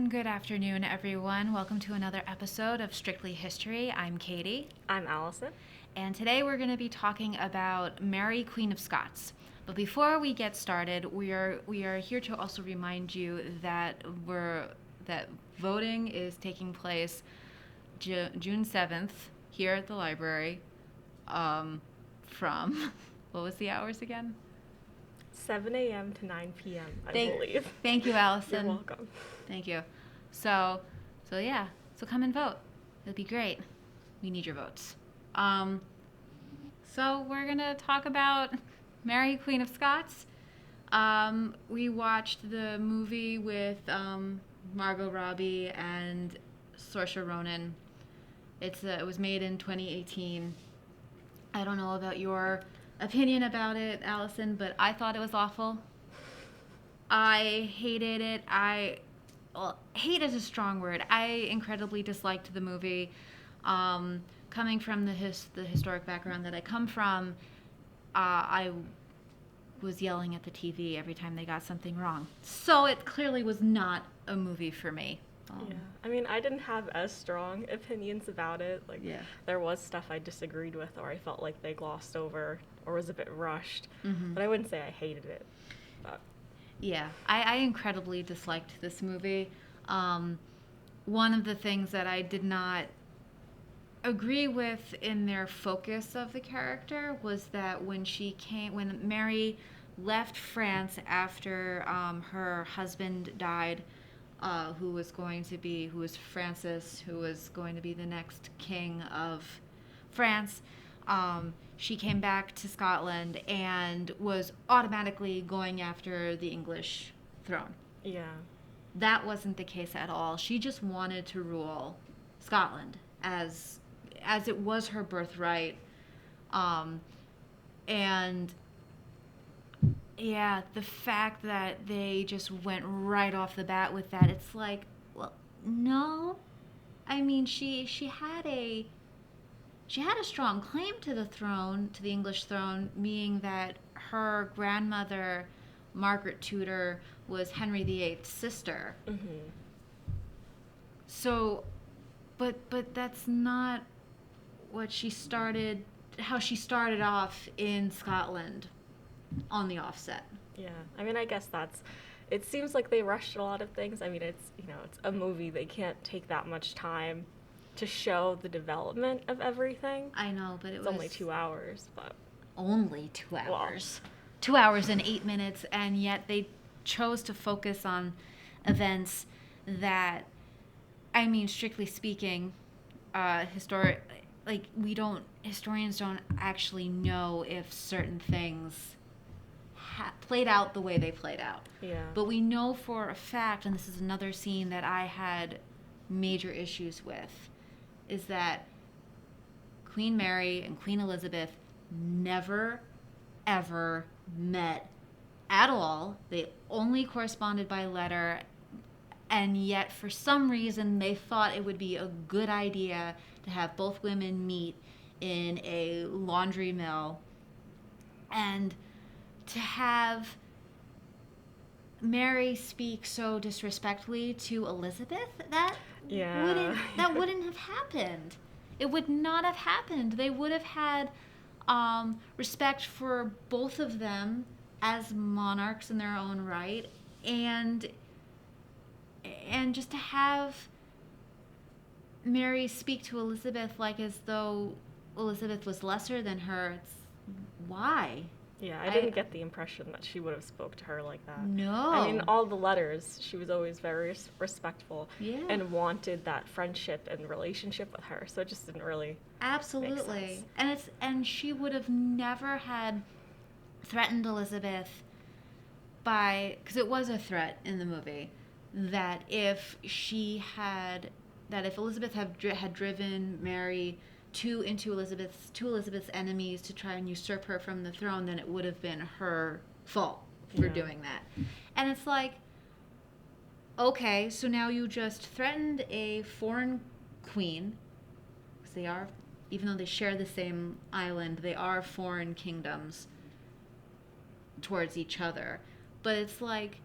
Good afternoon, everyone. Welcome to another episode of Strictly History. I'm Katie, I'm Allison. and today we're going to be talking about Mary, Queen of Scots. But before we get started, we are here to also remind you that that voting is taking place June 7th here at the library. From what was the hours again? 7 a.m. to 9 p.m., I Thank believe. Thank you, Allison. You're welcome. Thank you. So yeah. So come and vote. It'll be great. We need your votes. So we're gonna talk about Mary, Queen of Scots. We watched the movie with Margot Robbie and Saoirse Ronan. It was made in 2018. I don't know about your opinion about it, Allison, but I thought it was awful. I hated it. Hate is a strong word. I incredibly disliked the movie. Coming from the historic background that I come from, I was yelling at the TV every time they got something wrong. So it clearly was not a movie for me. Yeah. I mean, I didn't have as strong opinions about it. Yeah. There was stuff I disagreed with or I felt like they glossed over or was a bit rushed. Mm-hmm. But I wouldn't say I hated it. But Yeah, I incredibly disliked this movie. One of the things that I did not agree with in their focus of the character was that when Mary left France after her husband died, who was Francis, who was going to be the next king of France. She came back to Scotland and was automatically going after the English throne. yeah. That wasn't the case at all. She just wanted to rule Scotland as it was her birthright. And yeah, the fact that they just went right off the bat with that, it's like, well, no. I mean, she had a strong claim to the throne, to the English throne, meaning that her grandmother, Margaret Tudor, was Henry VIII's sister. Mm-hmm. So, but that's not what how she started off in Scotland on the offset. Yeah. I mean, I guess it seems like they rushed a lot of things. I mean, it's a movie. They can't take that much time to show the development of everything. I know, but It's was only 2 hours, but only 2 hours. 2 hours and 8 minutes, and yet they chose to focus on events that, I mean, strictly speaking, historians don't actually know if certain things played out the way they played out. Yeah. But we know for a fact, and this is another scene that I had major issues with, is that Queen Mary and Queen Elizabeth never, ever met at all. They only corresponded by letter, and yet for some reason they thought it would be a good idea to have both women meet in a laundry mill, and to have Mary speak so disrespectfully to Elizabeth, that wouldn't have happened. It would not have happened. They would have had respect for both of them as monarchs in their own right, and just to have Mary speak to Elizabeth like as though Elizabeth was lesser than her. Why? Yeah, I didn't get the impression that she would have spoke to her like that. No. I mean, all the letters, she was always very respectful. Yeah. And wanted that friendship and relationship with her. So it just didn't really Absolutely. make sense. And she would have never had threatened Elizabeth because it was a threat in the movie, that if Elizabeth had driven Mary to Elizabeth's enemies to try and usurp her from the throne, then it would have been her fault for doing that. And it's like, okay, so now you just threatened a foreign queen, because they are, even though they share the same island, they are foreign kingdoms towards each other. But it's like,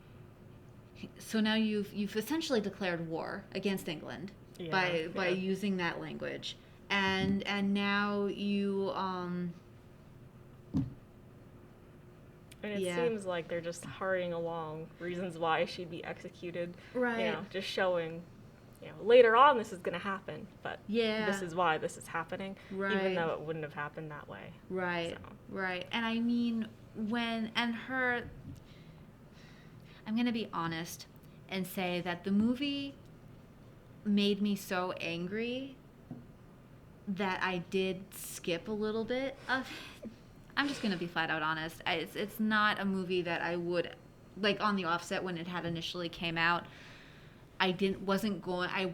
so now you've essentially declared war against England by using that language, and now you And it seems like they're just hurrying along reasons why she'd be executed. Right. You know, just showing, you know, later on this is going to happen, but this is why this is happening, even though it wouldn't have happened that way. Right. So. Right. And I mean, I'm going to be honest and say that the movie made me so angry that I did skip a little bit of it. I'm just going to be flat out honest. It's not a movie that I would, like, on the offset when it had initially came out, I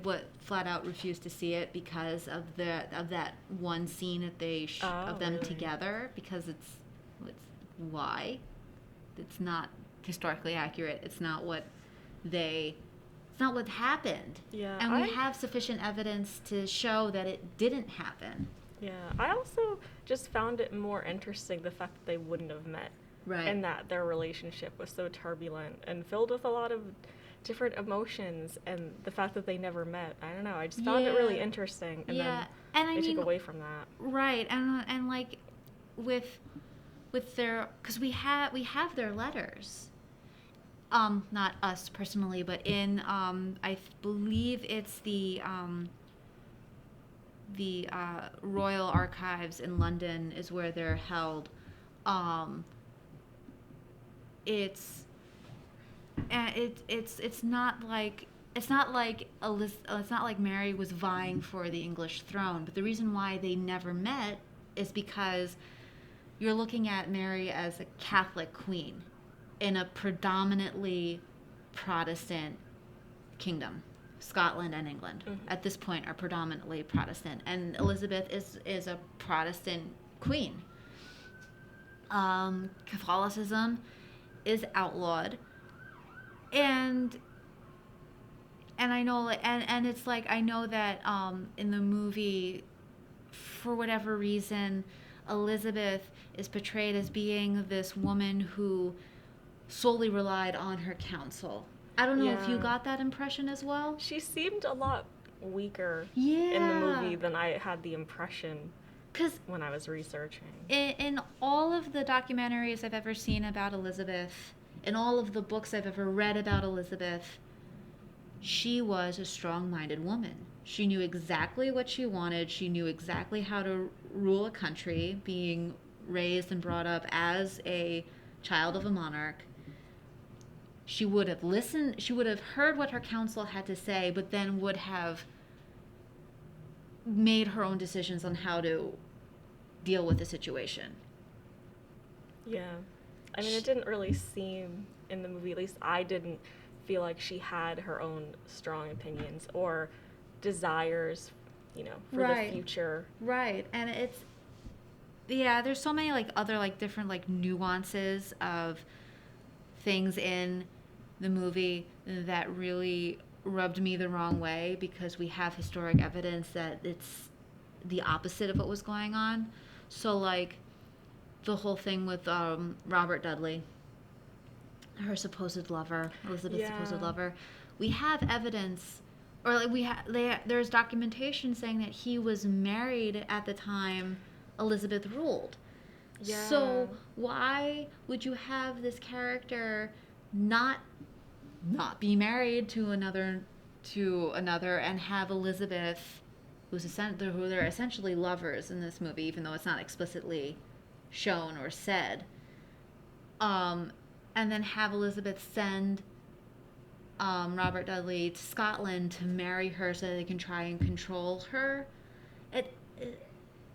would flat out refused to see it because of that one scene that of them together, because it's why? It's not historically accurate. It's not what happened. Yeah. And we have sufficient evidence to show that it didn't happen. Yeah, I also just found it more interesting the fact that they wouldn't have met. Right. And that their relationship was so turbulent and filled with a lot of different emotions, and the fact that they never met. I don't know, I just found it really interesting, and then they took away from that. Right, and like with their, because we have their letters. Not us personally, but in I believe it's the Royal Archives in London is where they're held. It's not like Mary was vying for the English throne, but the reason why they never met is because you're looking at Mary as a Catholic queen in a predominantly Protestant kingdom. Scotland and England at this point are predominantly Protestant, and Elizabeth is a Protestant queen. Catholicism is outlawed, and I know, and it's like, I know that in the movie, for whatever reason, Elizabeth is portrayed as being this woman who solely relied on her counsel. I don't know if you got that impression as well. She seemed a lot weaker in the movie than I had the impression when I was researching. In all of the documentaries I've ever seen about Elizabeth, in all of the books I've ever read about Elizabeth, she was a strong-minded woman. She knew exactly what she wanted. She knew exactly how to rule a country, being raised and brought up as a child of a monarch. She would have listened, she would have heard what her counsel had to say, but then would have made her own decisions on how to deal with the situation. Yeah. I mean, it didn't really seem in the movie, at least I didn't feel like she had her own strong opinions or desires, you know, for the future. Right. And there's so many other different nuances of things in the movie that really rubbed me the wrong way, because we have historic evidence that it's the opposite of what was going on. So the whole thing with Robert Dudley, her supposed lover, Elizabeth's supposed lover, we have evidence, or there's documentation saying that he was married at the time Elizabeth ruled. Yeah. So why would you have this character not be married to another and have Elizabeth, who they're essentially lovers in this movie, even though it's not explicitly shown or said, and then have Elizabeth send Robert Dudley to Scotland to marry her so that they can try and control her?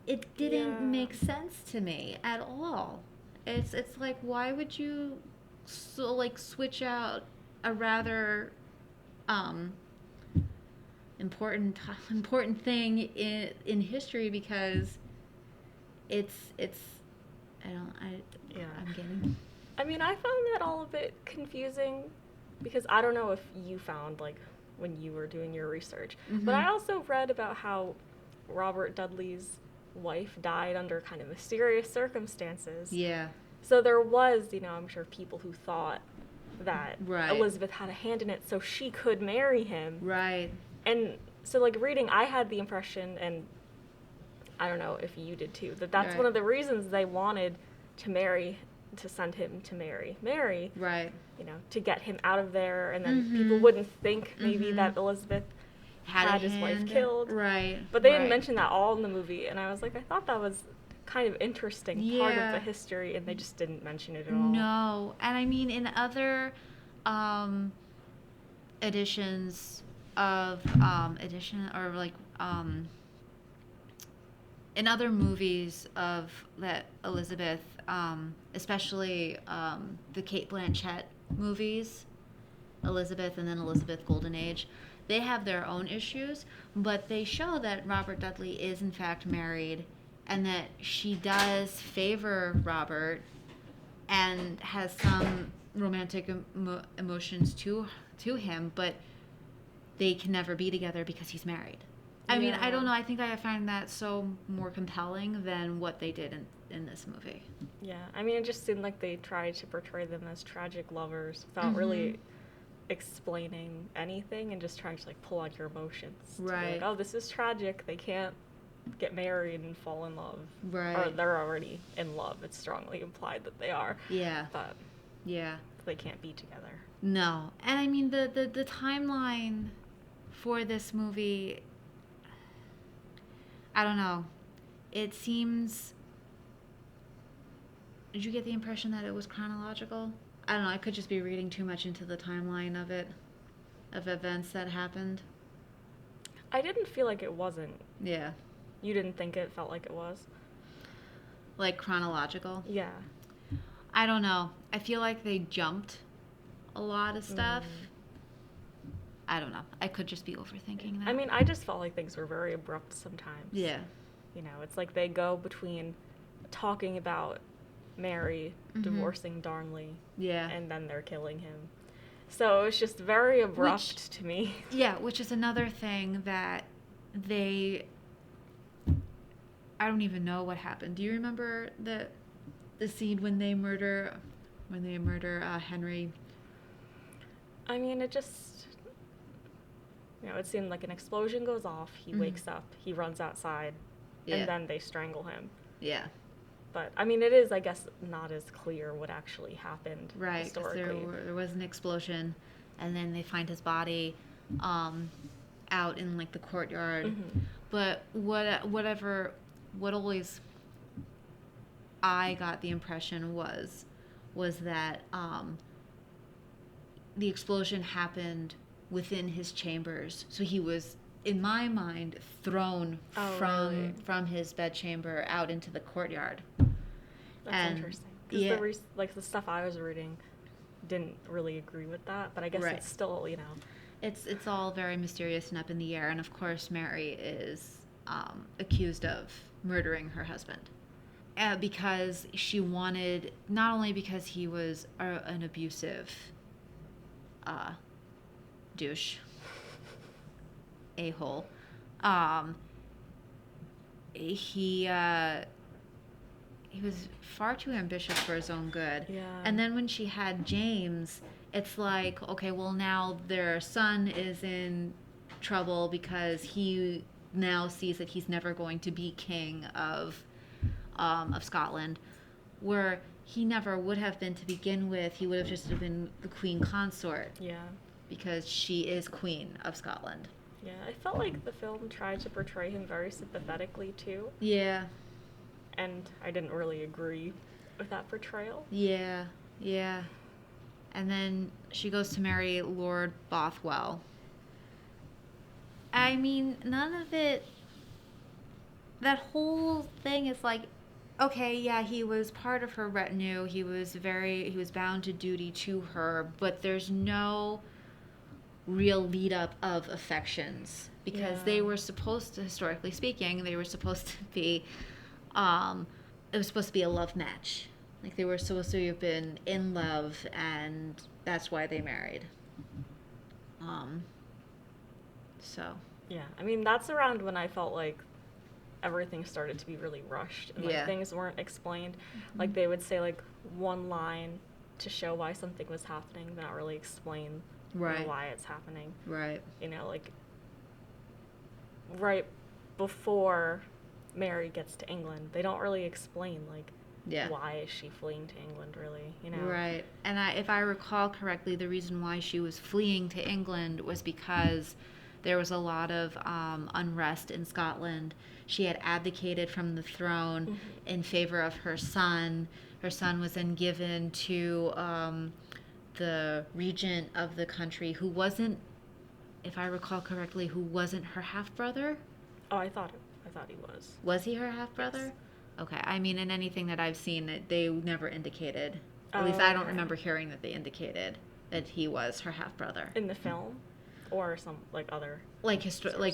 It didn't make sense to me at all. It's like, why would you switch out a rather important thing in history, because I'm getting. I mean, I found that all a bit confusing, because I don't know if you found when you were doing your research, but I also read about how Robert Dudley's wife died under kind of mysterious circumstances. Yeah. So there was, I'm sure, people who thought that Right. Elizabeth had a hand in it so she could marry him. Right. And so, like, reading, I had the impression, and I don't know if you did too, that that's Right. one of the reasons they wanted to send him to marry Mary. Right. You know, to get him out of there, and then Mhm. people wouldn't think maybe Mhm. that Elizabeth had his wife hand. killed. Right. But they didn't right. mention that all in the movie, and I was like, I thought that was kind of interesting part of Yeah. the history, and they just didn't mention it at all. No, and I mean in other um, editions of edition or like in other movies of that Elizabeth, especially the Kate Blanchett movies, Elizabeth and then Elizabeth Golden Age, they have their own issues, but they show that Robert Dudley is in fact married and that she does favor Robert and has some romantic emotions to him, but they can never be together because he's married. I mean, I don't know. I think I find that so more compelling than what they did in this movie. Yeah, I mean, it just seemed like they tried to portray them as tragic lovers without really explaining anything and just trying to like pull out your emotions. Right. Like, oh, this is tragic. They can't get married and fall in love. Right. Or they're already in love. It's strongly implied that they are. Yeah. But yeah, they can't be together. No, and I mean the timeline for this movie. I don't know. It seems. Did you get the impression that it was chronological? I don't know. I could just be reading too much into the timeline of it, of events that happened. I didn't feel like it wasn't. Yeah. You didn't think it felt like it was? Like chronological? Yeah. I don't know. I feel like they jumped a lot of stuff. I don't know. I could just be overthinking that. I mean, I just felt like things were very abrupt sometimes. Yeah. You know, it's like they go between talking about Mary divorcing Darnley. Yeah. And then they're killing him. So it's just very abrupt to me. Yeah, which is another thing that they... I don't even know what happened. Do you remember the scene when they murder Henry? I mean, it just... You know, it seemed like an explosion goes off, he wakes up, he runs outside, and then they strangle him. Yeah. But, I mean, it is, I guess, not as clear what actually happened historically. Right, there was an explosion, and then they find his body out in, like, the courtyard. But what always I got the impression was that the explosion happened within his chambers. So he was, in my mind, thrown from his bedchamber out into the courtyard. That's interesting. Because the stuff I was reading didn't really agree with that, but I guess it's still, you know. It's all very mysterious and up in the air, and of course Mary is accused of murdering her husband. Because she wanted, not only because he was an abusive douche, a-hole, he was far too ambitious for his own good. Yeah. And then when she had James, it's like, okay, well now their son is in trouble because he now sees that he's never going to be king of Scotland, where he never would have been to begin with. He would have just been the queen consort. Yeah. Because she is queen of Scotland. Yeah, I felt like the film tried to portray him very sympathetically too. Yeah. And I didn't really agree with that portrayal. Yeah, yeah. And then she goes to marry Lord Bothwell. I mean, none of it... That whole thing is like, okay, yeah, he was part of her retinue. He was bound to duty to her, but there's no real lead up of affections because they were supposed to, historically speaking, they were supposed to be, it was supposed to be a love match. Like they were supposed to have been in love, and that's why they married. So. Yeah, I mean, that's around when I felt like everything started to be really rushed and like things weren't explained. Like they would say like one line to show why something was happening, but not really explain Right. why it's happening. Right. Like right before Mary gets to England, they don't really explain Yeah. why is she fleeing to England, really. Right. And if I recall correctly, the reason why she was fleeing to England was because there was a lot of unrest in Scotland. She had abdicated from the throne in favor of her son. Her son was then given to the regent of the country, who wasn't, if I recall correctly, who wasn't her half brother. Oh, I thought he was. Was he her half brother? Yes. Okay. I mean, in anything that I've seen, they never indicated. At Oh, least I don't okay. remember hearing that they indicated that he was her half brother. In the film, or some other. Like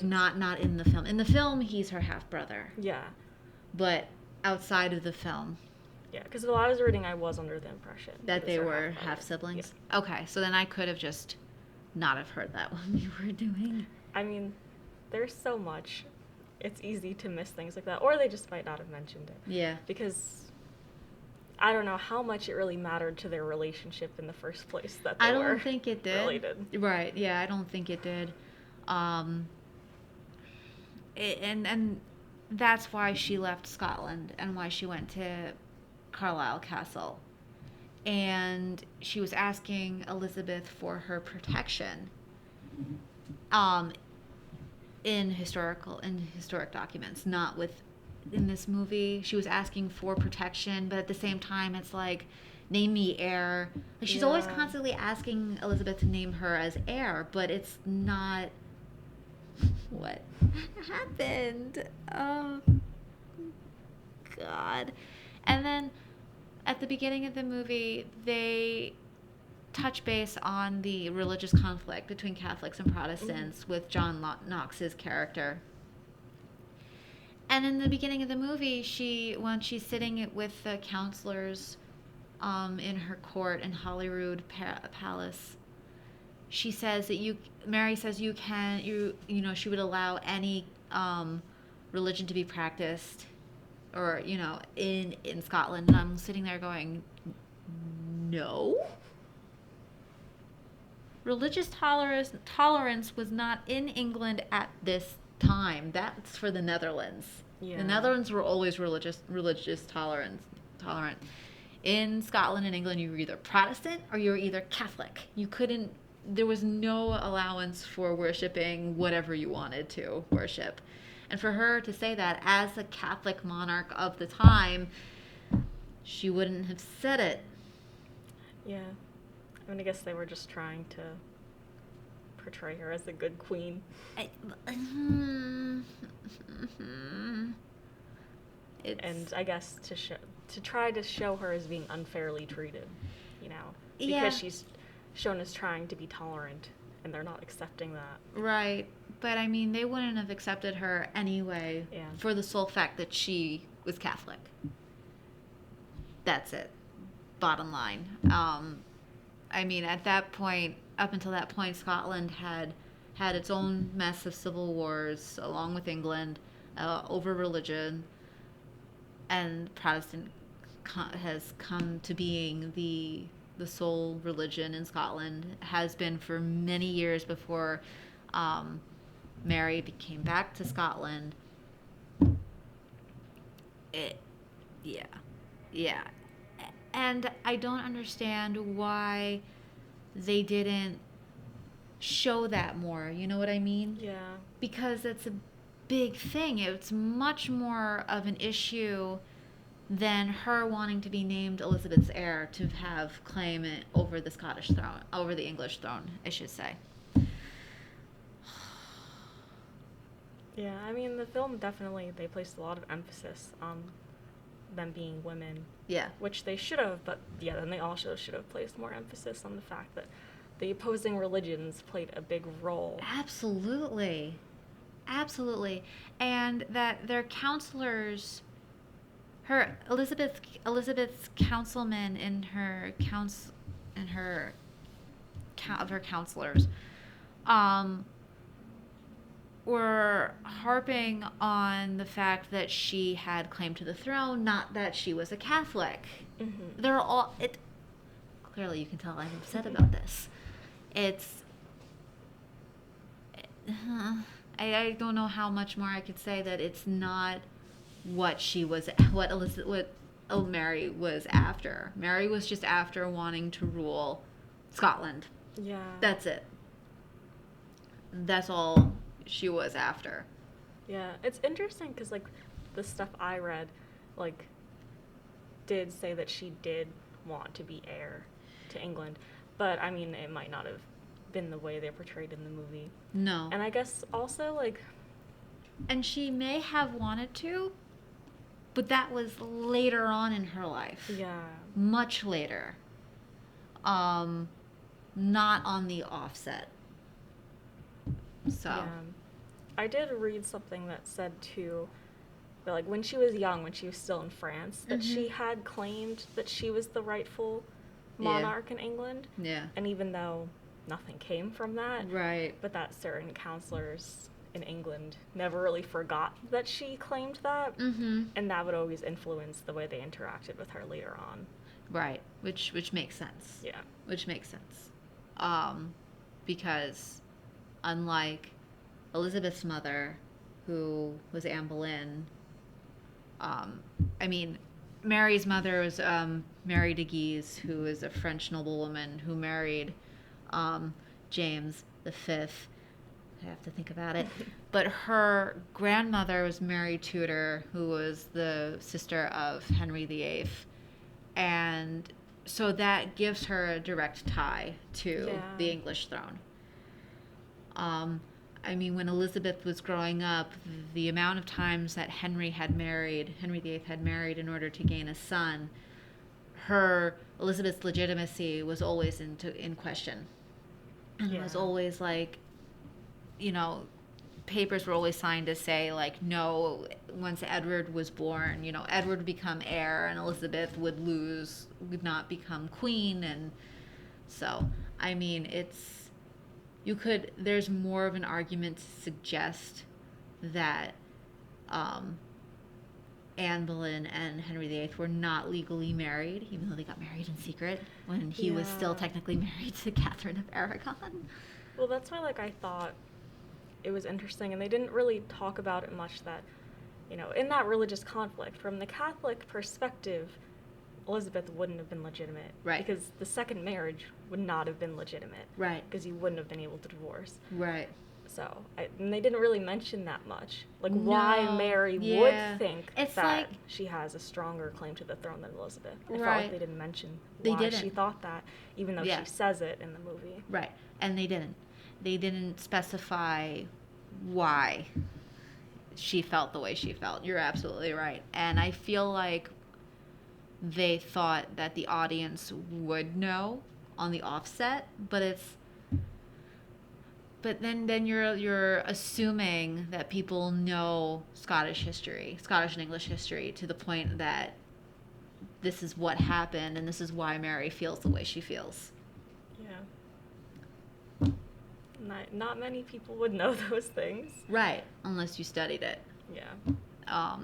not in the film. In the film, he's her half brother. Yeah. But outside of the film, Yeah, because while I was reading, I was under the impression that he was they her were half-brother. half siblings. Yeah. Okay, so then I could have just not have heard that when we were doing. I mean, there's so much. It's easy to miss things like that, or they just might not have mentioned it. Yeah. Because I don't know how much it really mattered to their relationship in the first place that they I were don't think it did. related. Right. Yeah, I don't think it did. And that's why she left Scotland and why she went to Carlisle Castle. And she was asking Elizabeth for her protection in historic documents, not in this movie. She was asking for protection, but at the same time it's like, name me heir. Like, she's always constantly asking Elizabeth to name her as heir, but it's not what happened. Oh God. And then at the beginning of the movie, they touch base on the religious conflict between Catholics and Protestants with John Knox's character. And in the beginning of the movie, when she's sitting with the counselors in her court in Holyrood Palace, she says that Mary says she would allow any religion to be practiced, or in Scotland. And I'm sitting there going, no. Religious tolerance was not in England at this time. That's for the Netherlands. Yeah. The Netherlands were always religious tolerant. In Scotland and England, you were either Protestant or you were either Catholic. There was no allowance for worshiping whatever you wanted to worship. And for her to say that as a Catholic monarch of the time, she wouldn't have said it. Yeah. I mean, I guess they were just trying to portray her as a good queen. And I guess to try to show her as being unfairly treated, because she's shown as trying to be tolerant, and they're not accepting that. Right. But I mean, they wouldn't have accepted her anyway for the sole fact that she was Catholic. That's it. Bottom line. I mean, at that point, up until that point, Scotland had its own mess of civil wars along with England over religion, and Protestant has come to being the sole religion in Scotland, has been for many years before Mary came back to Scotland. Yeah. And I don't understand why they didn't show that more. You know what I mean? Yeah. Because it's a big thing. It's much more of an issue than her wanting to be named Elizabeth's heir to have claim over the Scottish throne, over the English throne, I should say. Yeah, I mean, the film definitely, they placed a lot of emphasis on them being women. Yeah. Which they should have, but yeah, then they also should have placed more emphasis on the fact that the opposing religions played a big role. Absolutely. And that their counselors, Elizabeth's councilmen of her counselors, were harping on the fact that she had claim to the throne, not that she was a Catholic. Mm-hmm. They're all clearly you can tell I'm upset about this. It's I don't know how much more I could say that it's not what she was, what Elizabeth, what Mary was after. Mary was just after wanting to rule Scotland. Yeah. That's it. That's all she was after. Yeah, it's interesting because like the stuff I read, like did say that she did want to be heir to England, but I mean it might not have been the way they portrayed in the movie. No. And I guess also like, And she may have wanted to, but that was later on in her life. yeah, Much later. Not on the offset. So. yeah. I did read something that said too that like when she was young, when she was still in France, that she had claimed that she was the rightful monarch in England. Yeah. And even though nothing came from that, Right. but that certain counselors in England never really forgot that she claimed that, and that would always influence the way they interacted with her later on. Right. Which makes sense. Yeah. Which makes sense. Because unlike Elizabeth's mother, who was Anne Boleyn, I mean, Mary's mother was Mary de Guise, who is a French noblewoman who married James V. I have to think about it. But her grandmother was Mary Tudor, who was the sister of Henry VIII. And so that gives her a direct tie to the English throne. I mean, when Elizabeth was growing up, the amount of times that Henry VIII had married in order to gain a son, Elizabeth's legitimacy was always in question. And it was always like, you know, papers were always signed to say, like, no, once Edward was born, you know, Edward would become heir and Elizabeth would not become queen. And so, I mean, there's more of an argument to suggest that Anne Boleyn and Henry VIII were not legally married, even though they got married in secret when he was still technically married to Catherine of Aragon. Well, that's why, like, I thought it was interesting, and they didn't really talk about it much, that, you know, in that religious conflict, from the Catholic perspective, Elizabeth wouldn't have been legitimate. Right. Because the second marriage would not have been legitimate. Right. Because you wouldn't have been able to divorce. Right. So, and they didn't really mention that much. Like, why Mary would think that she has a stronger claim to the throne than Elizabeth. I felt like they didn't mention why she thought that, even though she says it in the movie. Right. And they didn't. They didn't specify why she felt the way she felt. You're absolutely right. And I feel like they thought that the audience would know on the offset, but then you're assuming that people know Scottish and English history, to the point that this is what happened and this is why Mary feels the way she feels. Yeah. Not many people would know those things. Right, unless you studied it. Yeah.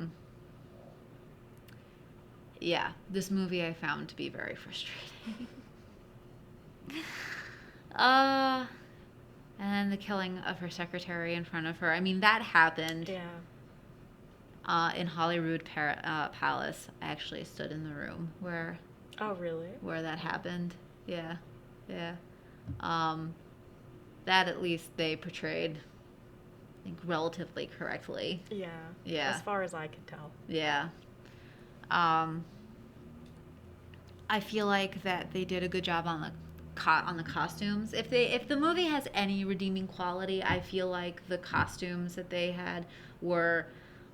Yeah, this movie I found to be very frustrating. And then the killing of her secretary in front of her. I mean, that happened. Yeah. In Holyrood Palace. I actually stood in the room where. Oh, really? Where that happened. Yeah. That at least they portrayed, I think, relatively correctly. Yeah. As far as I could tell. Yeah. I feel like that they did a good job on the costumes. If the movie has any redeeming quality, I feel like the costumes that they had were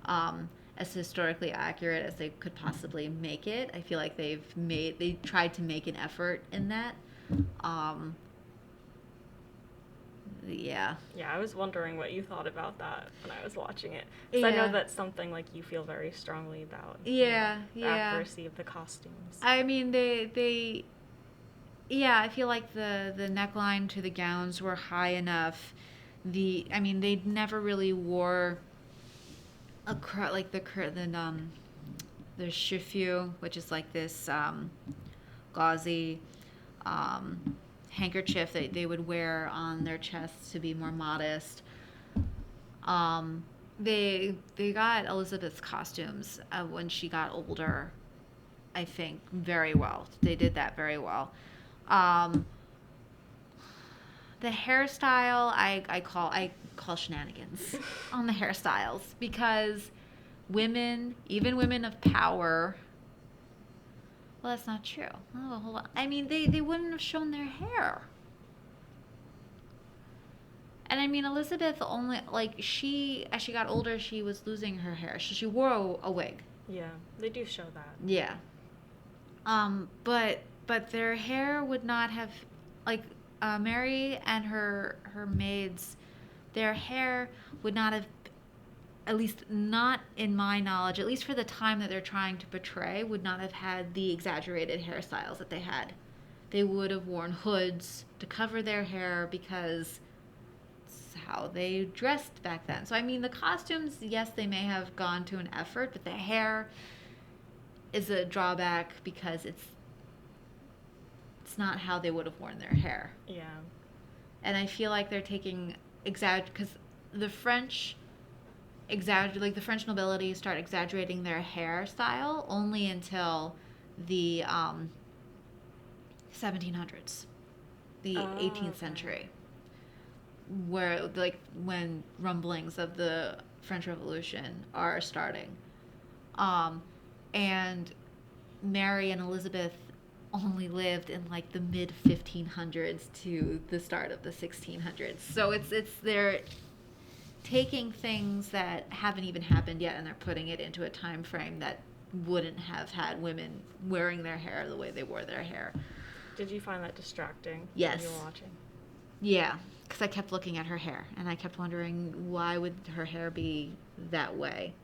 as historically accurate as they could possibly make it. I feel like they tried to make an effort in that. Yeah. Yeah, I was wondering what you thought about that when I was watching it. Because I know that's something like you feel very strongly about. Yeah, the accuracy of the costumes. I mean, I feel like the neckline to the gowns were high enough. They never really wore the chiffon, which is like this gauzy handkerchief that they would wear on their chests to be more modest. They got Elizabeth's costumes when she got older, I think, very well. They did that very well. Um, the hairstyle I call shenanigans on the hairstyles, because women, even women of power, well, that's not true. Oh, hold on. I mean, they wouldn't have shown their hair. And I mean, Elizabeth only, like, as she got older, she was losing her hair. She wore a wig. Yeah, they do show that. Yeah. But their hair would not have, like, Mary and her maids, their hair would not have, at least not in my knowledge, at least for the time that they're trying to portray, would not have had the exaggerated hairstyles that they had. They would have worn hoods to cover their hair because it's how they dressed back then. So I mean, the costumes, yes, they may have gone to an effort, but the hair is a drawback because it's not how they would have worn their hair. Yeah. And I feel like they're taking because the French like the French nobility start exaggerating their hairstyle only until the 1700s, the 18th century, where, like, when rumblings of the French Revolution are starting. And Mary and Elizabeth only lived in, like, the mid 1500s to the start of the 1600s. So it's they're taking things that haven't even happened yet and they're putting it into a time frame that wouldn't have had women wearing their hair the way they wore their hair. Did you find that distracting? Yes. When you were watching? Yeah, because I kept looking at her hair and I kept wondering, why would her hair be that way?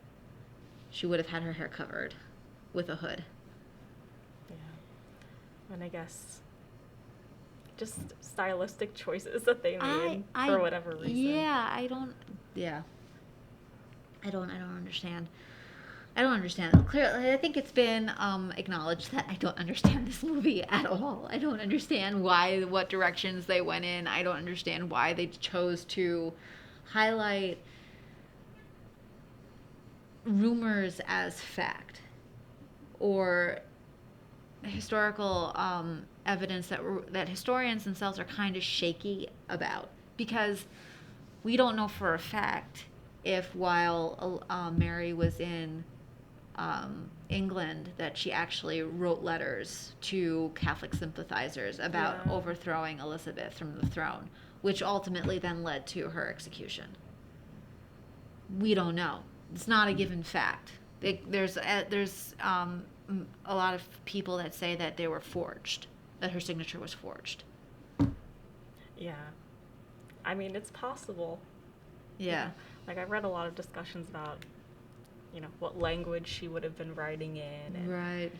She would have had her hair covered with a hood. Yeah. And I guess just stylistic choices that they made for whatever reason. Yeah, I don't understand. I don't understand. Clearly, I think it's been acknowledged that I don't understand this movie at all. I don't understand what directions they went in. I don't understand why they chose to highlight rumors as fact, or historical evidence that historians themselves are kind of shaky about, because we don't know for a fact if while Mary was in England that she actually wrote letters to Catholic sympathizers about overthrowing Elizabeth from the throne, which ultimately then led to her execution. We don't know. It's not a given fact. There's a lot of people that say that they were forged, that her signature was forged. Yeah. I mean, it's possible. Yeah. Like, I read a lot of discussions about, what language she would have been writing in. And right.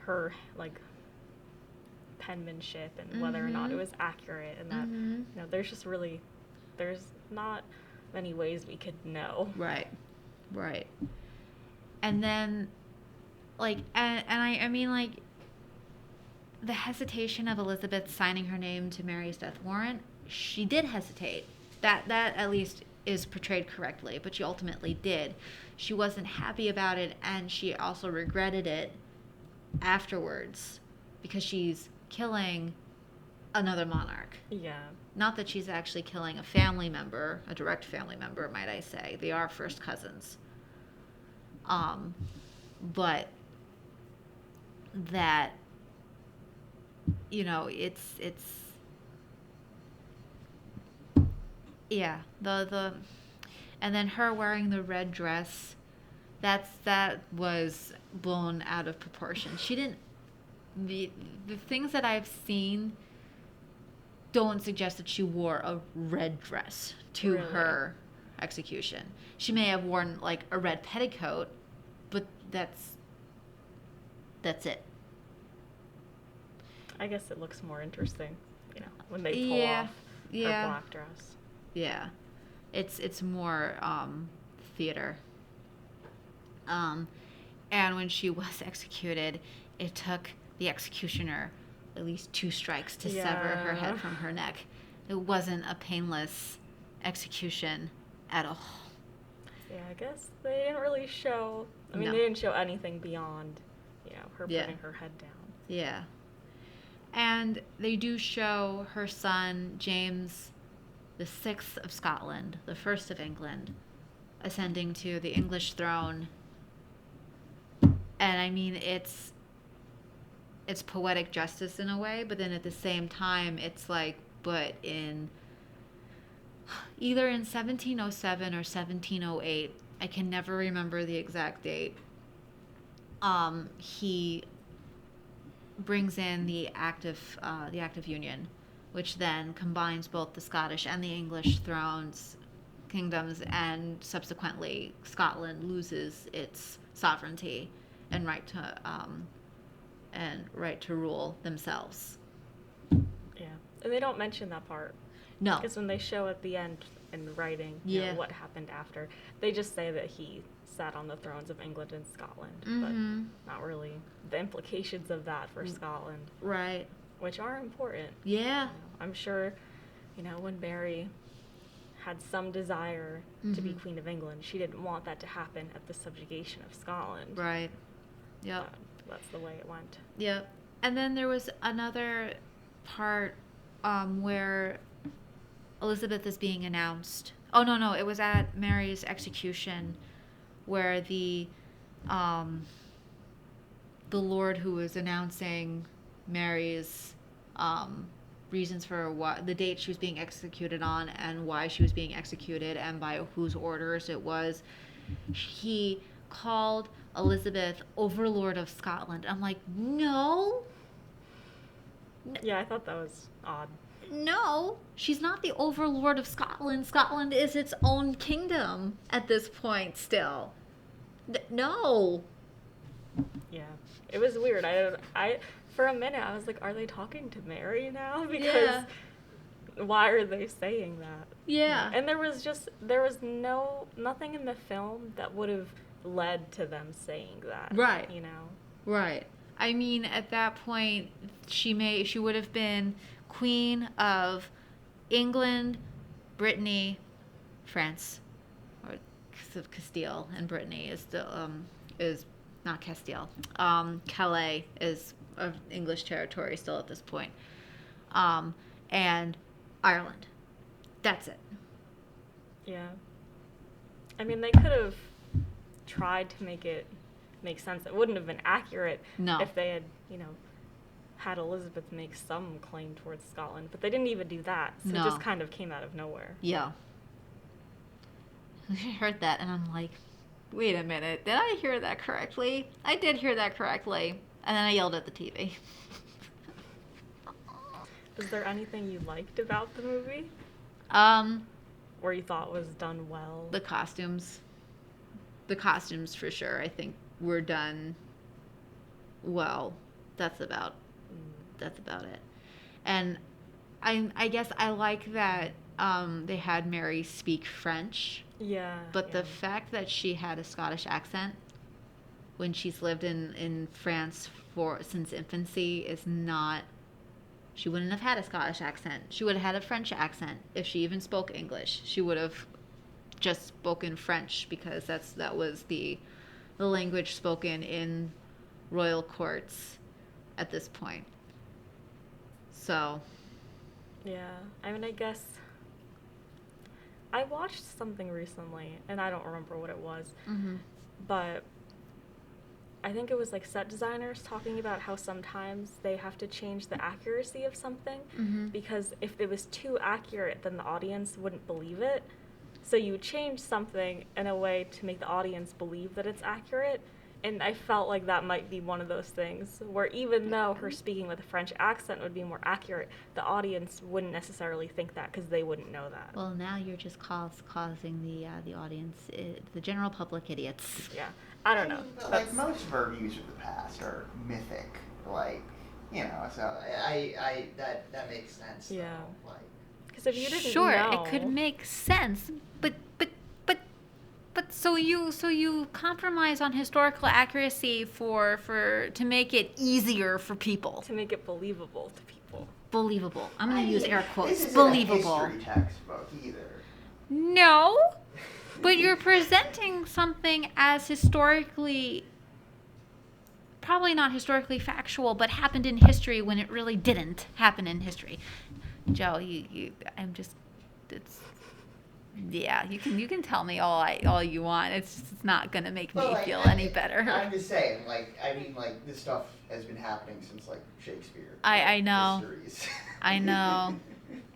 her, like, penmanship and whether or not it was accurate. And that, there's not many ways we could know. Right. And then, like, I mean, like, the hesitation of Elizabeth signing her name to Mary's death warrant, she did hesitate. That at least is portrayed correctly, but she ultimately did. She wasn't happy about it, and she also regretted it afterwards, because she's killing another monarch. Yeah. Not that she's actually killing a family member, a direct family member, might I say. They are first cousins. But that, it's yeah, and then her wearing the red dress, that was blown out of proportion. She didn't, the things that I've seen don't suggest that she wore a red dress to her execution. She may have worn, like, a red petticoat, but that's it. I guess it looks more interesting, when they pull off her black dress. Yeah. It's more theater. And when she was executed, it took the executioner at least 2 strikes to sever her head from her neck. It wasn't a painless execution at all. Yeah, I guess they didn't really show. I mean, No. they didn't show anything beyond, her Yeah. putting her head down. Yeah. And they do show her son, James the 6th of Scotland, the 1st of England, ascending to the English throne. And I mean, it's poetic justice in a way, but then at the same time, it's like, but in either in 1707 or 1708, I can never remember the exact date, he brings in the Act of Union, which then combines both the Scottish and the English kingdoms, and subsequently Scotland loses its sovereignty and right to rule themselves. Yeah, and they don't mention that part. No, because when they show at the end in writing, what happened after, they just say that he sat on the thrones of England and Scotland, but not really the implications of that for Scotland, right? Which are important. Yeah, I'm sure, when Mary had some desire to be Queen of England, she didn't want that to happen at the subjugation of Scotland. Right. Yep. That's the way it went. Yep. And then there was another part where Elizabeth is being announced. Oh, no, it was at Mary's execution, where the Lord who was announcing Mary's reasons for the date she was being executed on and why she was being executed and by whose orders it was, he called Elizabeth Overlord of Scotland. I'm like, no. Yeah, I thought that was odd. No, she's not the Overlord of Scotland. Scotland is its own kingdom at this point still. No. Yeah, it was weird. I for a minute I was like, are they talking to Mary now? Because why are they saying that? Yeah. And there was nothing in the film that would have led to them saying that. Right. Right. I mean, at that point, she would have been Queen of England, Brittany, France, or Castile, and Brittany is not Castile. Calais is an English territory still at this point, and Ireland. That's it. Yeah. I mean, they could have tried to make it make sense. It wouldn't have been accurate if they had, had Elizabeth make some claim towards Scotland, but they didn't even do that, so it just kind of came out of nowhere. Yeah. I heard that, and I'm like, wait a minute, did I hear that correctly? I did hear that correctly. And then I yelled at the TV. Is there anything you liked about the movie? Or you thought was done well? The costumes. The costumes, for sure, I think were done well. That's about it. And I guess I like that they had Mary speak French. Yeah. But the fact that she had a Scottish accent when she's lived in France since infancy is not... She wouldn't have had a Scottish accent. She would have had a French accent. If she even spoke English, she would have just spoken French, because that was the language spoken in royal courts at this point. So... Yeah, I mean, I guess... I watched something recently, and I don't remember what it was, but I think it was like set designers talking about how sometimes they have to change the accuracy of something, because if it was too accurate, then the audience wouldn't believe it. So you change something in a way to make the audience believe that it's accurate. And I felt like that might be one of those things where even though her speaking with a French accent would be more accurate, the audience wouldn't necessarily think that because they wouldn't know that. Well, now you're just causing the audience, the general public, idiots. Yeah, I don't know. Like most of our views of the past are mythic, so that makes sense. Yeah. Though. Because if you didn't Sure, know... it could make sense, but But so you compromise on historical accuracy to make it easier for people. To make it believable to people. Believable. I'm going to use air quotes. This isn't Believable. a history textbook either. No, but you're presenting something as historically, probably not historically factual, but happened in history when it really didn't happen in history. Joe, yeah, you can tell me all you want. It's not gonna make me feel any better. I'm just saying, this stuff has been happening since Shakespeare. I know. Histories. I know.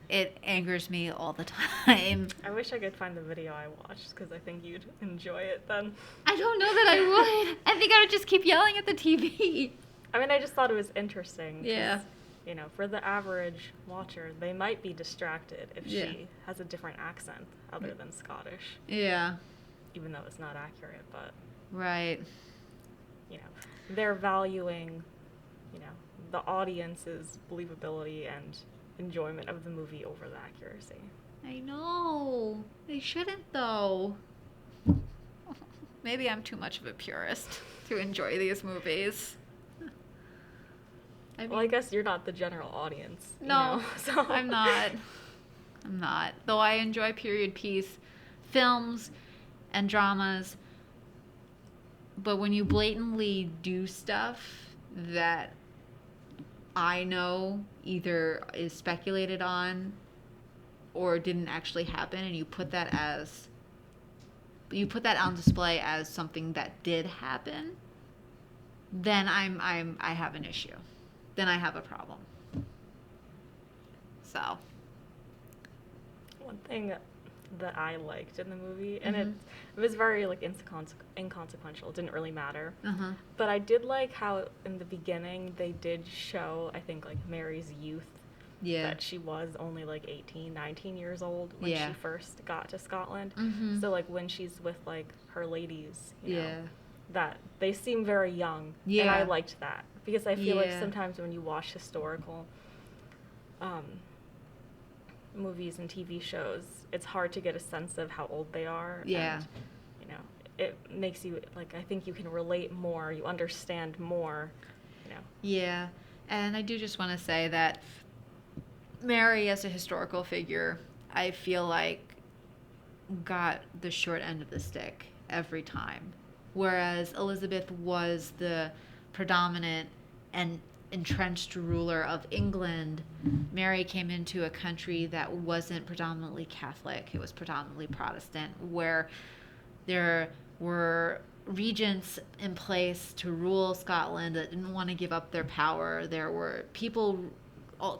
It angers me all the time. I wish I could find the video I watched because I think you'd enjoy it then. I don't know that I would. I think I would just keep yelling at the TV. I mean, I just thought it was interesting. Yeah. For the average watcher, they might be distracted if she has a different accent other than Scottish. Yeah. Even though it's not accurate, but... Right. They're valuing, the audience's believability and enjoyment of the movie over the accuracy. I know. They shouldn't, though. Maybe I'm too much of a purist to enjoy these movies. I guess you're not the general audience. No, so. I'm not. Though I enjoy period piece films and dramas. But when you blatantly do stuff that I know either is speculated on or didn't actually happen, and you put that on display as something that did happen, then I have an issue. Then I have a problem. So. One thing that I liked in the movie, and it was very inconsequential. It didn't really matter. Uh-huh. But I did like how in the beginning they did show, I think, Mary's youth. Yeah. That she was only 18, 19 years old when she first got to Scotland. Mm-hmm. So when she's with her ladies, yeah. that they seem very young. Yeah. And I liked that because I feel like Yeah. sometimes when you watch historical movies and TV shows, it's hard to get a sense of how old they are. Yeah. And, it makes you, I think you can relate more, you understand more, Yeah. And I do just want to say that Mary as a historical figure, I feel like got the short end of the stick every time. Whereas Elizabeth was the predominant and entrenched ruler of England, Mary came into a country that wasn't predominantly Catholic. It was predominantly Protestant, where there were regents in place to rule Scotland that didn't want to give up their power. There were people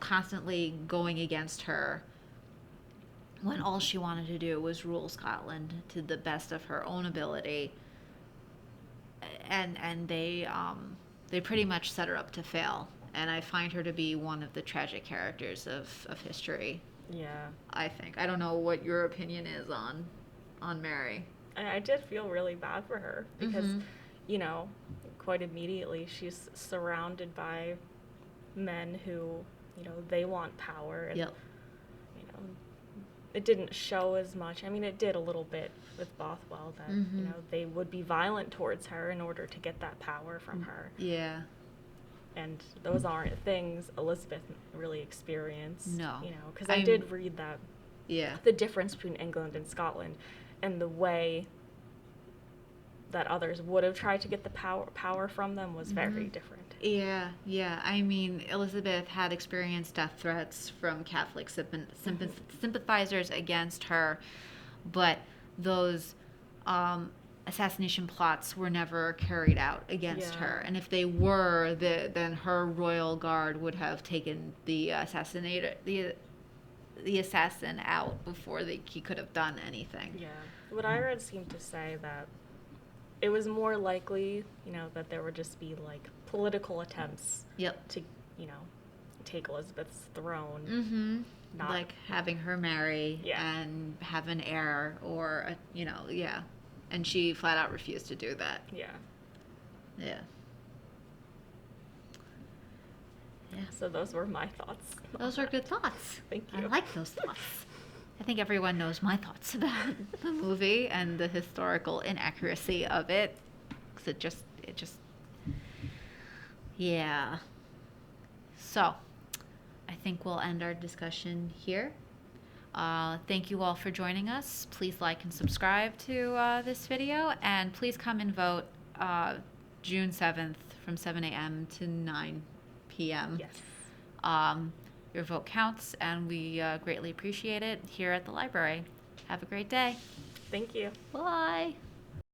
constantly going against her when all she wanted to do was rule Scotland to the best of her own ability. And they pretty much set her up to fail. And I find her to be one of the tragic characters of history. Yeah. I think. I don't know what your opinion is on Mary. I did feel really bad for her because, quite immediately she's surrounded by men who, they want power. And, Yep. It didn't show as much. I mean, it did a little bit with Bothwell that, they would be violent towards her in order to get that power from her. Yeah. And those aren't things Elizabeth really experienced. No. Because I did read that. Yeah. The difference between England and Scotland and the way that others would have tried to get the power from them was very different. Yeah. I mean, Elizabeth had experienced death threats from Catholic sympathizers against her, but those assassination plots were never carried out against her. And if they were, then her royal guard would have taken the assassin out before he could have done anything. Yeah. What I read seemed to say that it was more likely, that there would just be political attempts to, take Elizabeth's throne. Mm-hmm. Not having her marry and have an heir or, And she flat out refused to do that. Yeah. Yeah. So those were my thoughts. Those are good thoughts. Thank you. I like those thoughts. I think everyone knows my thoughts about the movie and the historical inaccuracy of it. 'Cause it just, yeah. So, I think we'll end our discussion here. Thank you all for joining us. Please like and subscribe to this video, and please come and vote June 7th from 7 a.m. to 9 p.m. Yes. Your vote counts, and we greatly appreciate it here at the library. Have a great day. Thank you. Bye.